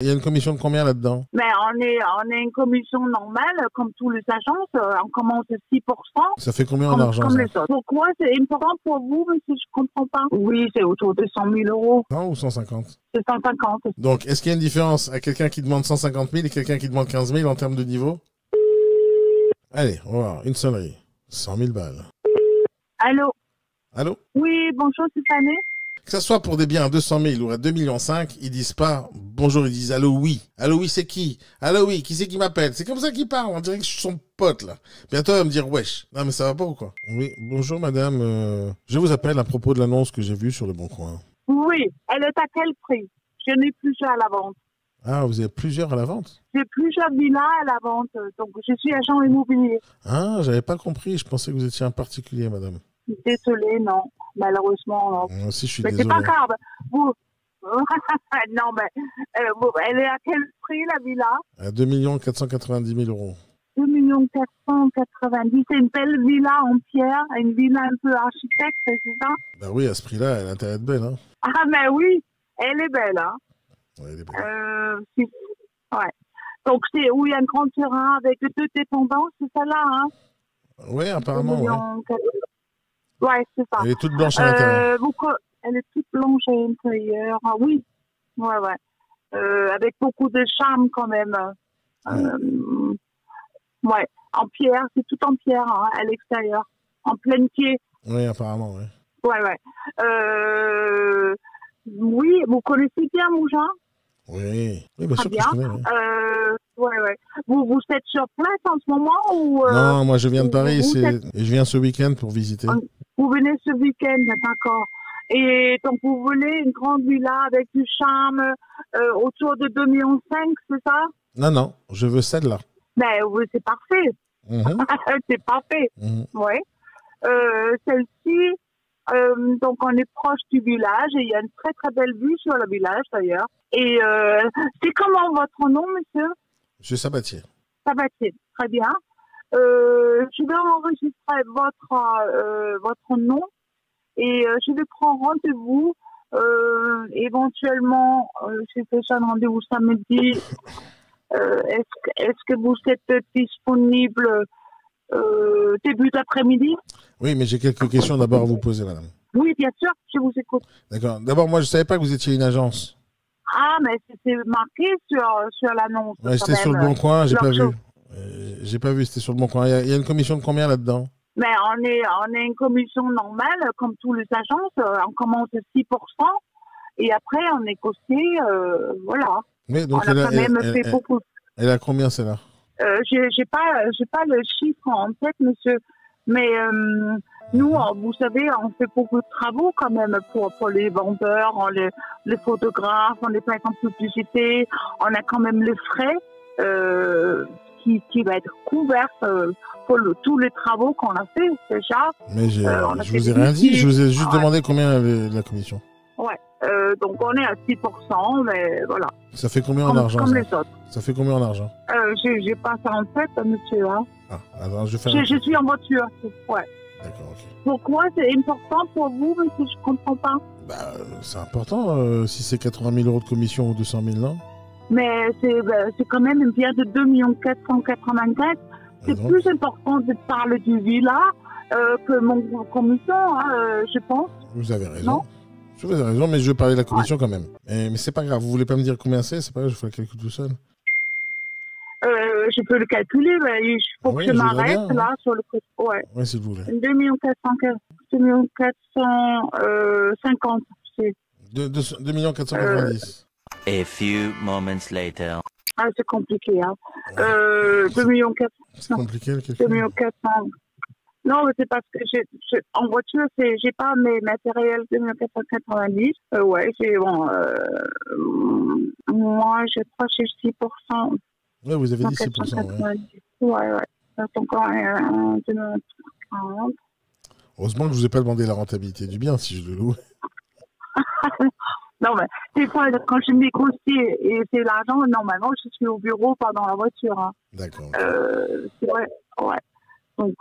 Il y a une commission de combien là-dedans? Mais on est une commission normale, comme tous les agences. On commence à 6%. Ça fait combien en argent, comme ça? les autres. Pourquoi c'est important pour vous, monsieur? Je comprends pas. Oui, c'est autour de 100 000 euros. 100 ou 150? C'est 150. Donc, est-ce qu'il y a une différence à quelqu'un qui demande 150 000 et quelqu'un qui demande 15 000 en termes de niveau? Allez, on va voir. Une sonnerie. 100 000 balles. Allô? Allô? Oui, bonjour, c'est Fanny. Que ça soit pour des biens à 200 000 ou à 2,5 millions, ils disent pas bonjour, ils disent allô oui. Allô oui, c'est qui? Allô oui, qui c'est qui m'appelle? C'est comme ça qu'ils parlent, on dirait que je suis son pote là. Bientôt, elle va me dire wesh. Non mais ça va pas ou quoi? Oui, bonjour madame, je vous appelle à propos de l'annonce que j'ai vue sur le Bon Coin. Oui, elle est à quel prix? Je n'ai plusieurs à la vente. Ah, vous avez plusieurs à la vente? J'ai plusieurs villas à la vente, donc je suis agent immobilier. Ah, j'avais pas compris, je pensais que vous étiez un particulier madame. Désolée, non. Malheureusement, non. Moi aussi, je suis Mais désolé. c'est pas grave. Vous... non, mais elle est à quel prix, la villa? À 2 490 000 euros. 2 490. C'est une belle villa en pierre, une villa un peu architecte, c'est ça? Bah oui, à ce prix-là, elle a intérêt d'être belle, hein. Ah, mais oui, elle est belle, hein. Ouais, elle est belle. Ouais. Donc, c'est où il y a un grand terrain avec deux dépendances, c'est ça là, hein? Oui, apparemment, ouais. Ouais, c'est ça. Elle est toute blanche à l'intérieur. Elle est toute blanche à l'intérieur. Ah, oui, ouais. Avec beaucoup de charme quand même. Ouais, en pierre, c'est tout en pierre hein, à l'extérieur, en plein pied. Oui, apparemment, oui. Ouais. Oui, vous connaissez bien Mougins? Oui, bien sûr que je connais. Ouais. Vous êtes sur place en ce moment ou Non, moi je viens de Paris et je viens ce week-end pour visiter. Vous venez ce week-end, d'accord. Et donc vous voulez une grande villa avec du charme autour de 2,5 millions, c'est ça? Non, je veux celle-là. Ben oui, c'est parfait. C'est parfait. Ouais. Celle-ci, donc on est proche du village et il y a une très très belle vue sur le village d'ailleurs. Et c'est comment votre nom, monsieur? Monsieur Sabatier. Sabatier, très bien. Je vais enregistrer votre nom et je vais prendre rendez-vous. Éventuellement, j'ai déjà un rendez-vous samedi. Est-ce que vous êtes disponible début d'après-midi? Oui, mais j'ai quelques questions d'abord à vous poser, madame. Oui, bien sûr, je vous écoute. D'accord. D'abord, moi, je ne savais pas que vous étiez une agence. Ah, mais c'est marqué sur l'annonce. Ouais, c'était sur le Bon Coin, j'ai pas vu. J'ai pas vu, c'était sur le Bon Coin. Il y a une commission de combien là-dedans? Mais on est une commission normale, comme tous les agences. On commence à 6%. Et après, on négocie, voilà. Oui, donc on a quand même fait beaucoup. Elle a combien, celle-là? J'ai pas le chiffre en tête, monsieur. Mais nous, vous savez, on fait beaucoup de travaux quand même pour les vendeurs, les photographes, on les fait en publicité. On a quand même les frais qui va être couvert pour tous les travaux qu'on a fait déjà. Mais je vous ai rien dit, je vous ai juste demandé combien la commission. Ouais, donc on est à 6%, mais voilà. Ça fait combien en argent? Comme les autres. Ça fait combien en argent? J'ai pas ça en tête, monsieur. Hein. Ah, alors je vais faire. Je suis en voiture, ouais. D'accord, ok. Pourquoi c'est important pour vous, monsieur? Je comprends pas. Bah, c'est important si c'est 80 000 euros de commission ou 200 000, non? Mais c'est quand même une bien de 2 484. C'est plus important de parler du villa que mon commission, hein, je pense. Vous avez raison. Non? Vous avez raison, mais je vais parler de la commission quand même. Mais c'est pas grave, vous voulez pas me dire combien c'est pas grave, je fais le calcul tout seul. Je peux le calculer, mais il faut que je m'arrête là sur le côté. Ouais. Oui, s'il vous plaît. 2 450. 2 490. A few moments later. Ah, c'est compliqué, hein. 2 millions 400. C'est compliqué le calcul. 2 millions 400. Non, mais c'est parce que en voiture, j'ai pas mes matériels 2 490. Ouais, moi, je crois que j'ai 6%. Ouais, vous avez dit 6%. Ouais. C'est encore un 2,40. Heureusement que je vous ai pas demandé la rentabilité du bien si je le loue. Non, mais des fois, quand je négocie et c'est l'argent, normalement, je suis au bureau, pas dans la voiture. Hein. D'accord. C'est vrai, ouais. Donc,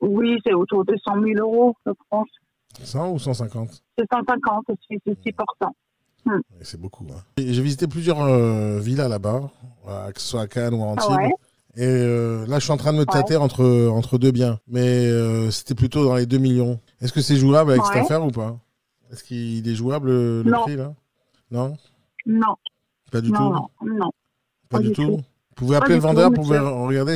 oui, c'est autour de 100 000 euros, je pense. 100 ou 150? C'est 150, c'est 6%. Et c'est beaucoup. Hein. J'ai visité plusieurs villas là-bas, que ce soit à Cannes ou à Antibes. Ouais. Et là, je suis en train de me tâter entre deux biens. Mais c'était plutôt dans les 2 millions. Est-ce que c'est jouable avec cette affaire ou pas? Est-ce qu'il est jouable le prix là? Non? Non. Pas du tout? Non. Pas du tout? Vous pouvez appeler le vendeur pour regarder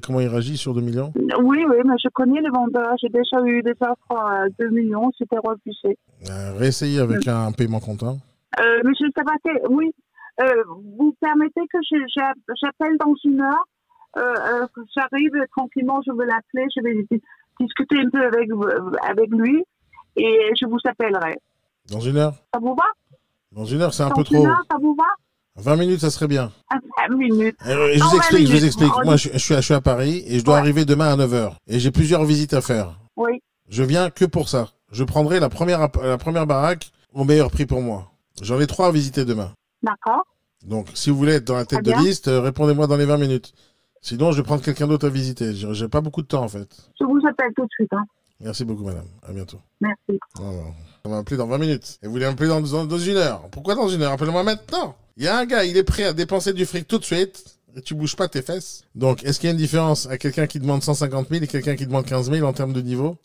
comment il réagit sur 2 millions? Oui, mais je connais les vendeurs. J'ai déjà eu des offres à 2 millions, c'était refusé. Réessayez avec un paiement comptant. Monsieur Sabaté, oui. Vous permettez que j'appelle dans une heure? J'arrive tranquillement, je vais l'appeler, je vais discuter un peu avec lui et je vous appellerai. Dans une heure? Ça vous va? Dans une heure, c'est un peu Dans trop. une heure, ça vous va? 20 minutes, ça serait bien. 20 minutes. Je vous explique. Moi, je suis à Paris et je dois arriver demain à 9 h. Et j'ai plusieurs visites à faire. Oui. Je viens que pour ça. Je prendrai la première baraque au meilleur prix pour moi. J'en ai 3 à visiter demain. D'accord. Donc, si vous voulez être dans la tête de liste, répondez-moi dans les 20 minutes. Sinon, je vais prendre quelqu'un d'autre à visiter. J'ai pas beaucoup de temps, en fait. Je vous appelle tout de suite. Hein. Merci beaucoup, madame. À bientôt. Merci. On va m'appeler dans 20 minutes. Et vous voulez m'appeler dans une heure. Pourquoi dans une heure? Appelez-moi maintenant. Il y a un gars, il est prêt à dépenser du fric tout de suite. Et tu bouges pas tes fesses. Donc, est-ce qu'il y a une différence à quelqu'un qui demande 150 000 et quelqu'un qui demande 15 000 en termes de niveau?